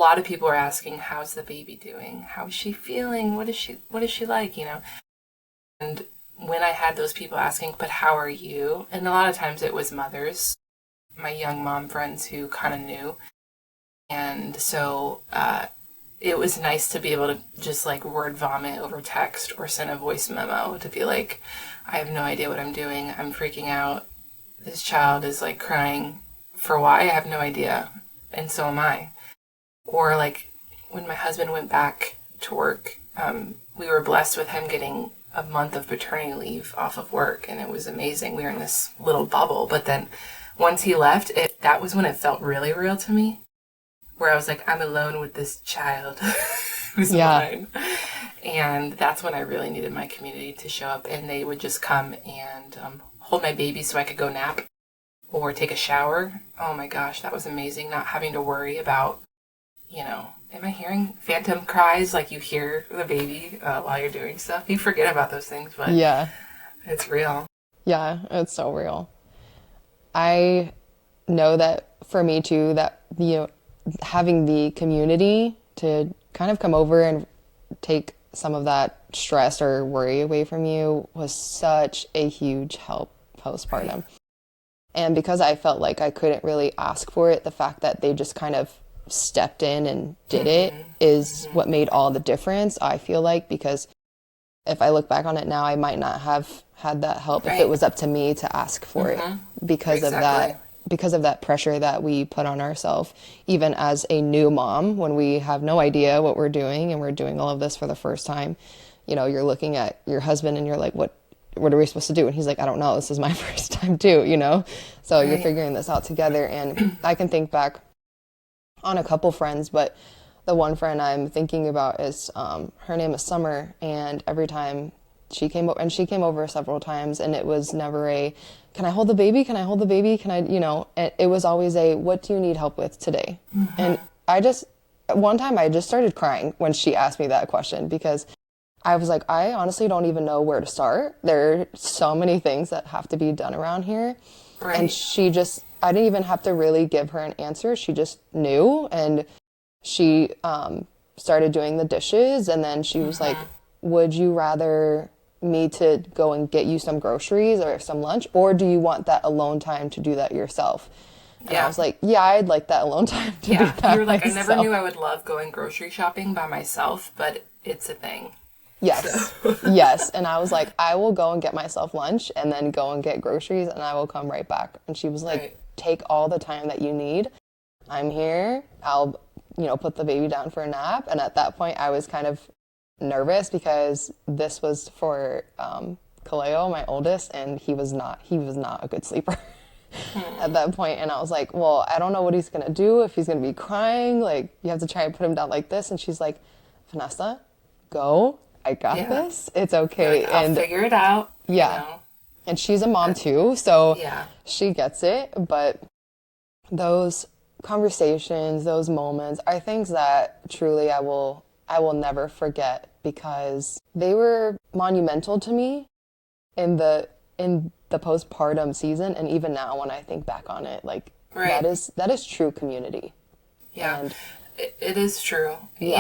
lot of people are asking, how's the baby doing? How is she feeling? What is she like, And when I had those people asking, but how are you? And a lot of times it was mothers, my young mom friends who kind of knew. And so it was nice to be able to just like word vomit over text or send a voice memo to be like, I have no idea what I'm doing. I'm freaking out. This child is like crying for why? I have no idea. And so am I. Or like when my husband went back to work, we were blessed with him getting a month of paternity leave off of work, and it was amazing. We were in this little bubble, but then once he left, that was when it felt really real to me, where I was like, I'm alone with this child who's mine. And that's when I really needed my community to show up, and they would just come and hold my baby so I could go nap or take a shower. Oh my gosh, that was amazing, not having to worry about, am I hearing phantom cries? Like you hear the baby while you're doing stuff. You forget about those things, but it's real. Yeah, it's so real. I know that for me too, that, having the community to kind of come over and take some of that stress or worry away from you was such a huge help postpartum. Right. And because I felt like I couldn't really ask for it, the fact that they just kind of stepped in and did it is what made all the difference, I feel like, because if I look back on it now, I might not have had that help if it was up to me to ask for it because of that pressure that we put on ourselves, even as a new mom, when we have no idea what we're doing and we're doing all of this for the first time. You're looking at your husband and you're like, what are we supposed to do? And he's like, I don't know, this is my first time too, so you're figuring this out together. And I can think back on a couple friends, but the one friend I'm thinking about is her name is Summer, and every time she came over several times, and it was never a, can I hold the baby? Can I hold the baby? Can I, it was always a, what do you need help with today? And one time I just started crying when she asked me that question, because I was like, I honestly don't even know where to start. There are so many things that have to be done around here. Right. And I didn't even have to really give her an answer. She just knew, and she started doing the dishes, and then she was like, would you rather me to go and get you some groceries or some lunch, or do you want that alone time to do that yourself? And I was like, yeah, I'd like that alone time to do that. You were like, myself. I never knew I would love going grocery shopping by myself, but it's a thing. Yes. Yes. And I was like, I will go and get myself lunch and then go and get groceries, and I will come right back. And she was like, take all the time that you need. I'm here. I'll, put the baby down for a nap. And at that point, I was kind of nervous because this was for Kaleo, my oldest, and he was not a good sleeper at that point. And I was like, well, I don't know what he's going to do, if he's going to be crying. Like, you have to try and put him down like this. And she's like, Vanessa, go. I got this. It's okay. Like, I'll figure it out. Yeah. And she's a mom too, so she gets it. But those conversations, those moments are things that truly I will never forget, because they were monumental to me in the postpartum season, and even now when I think back on it, like that is true community. Yeah. And it is true. Yeah.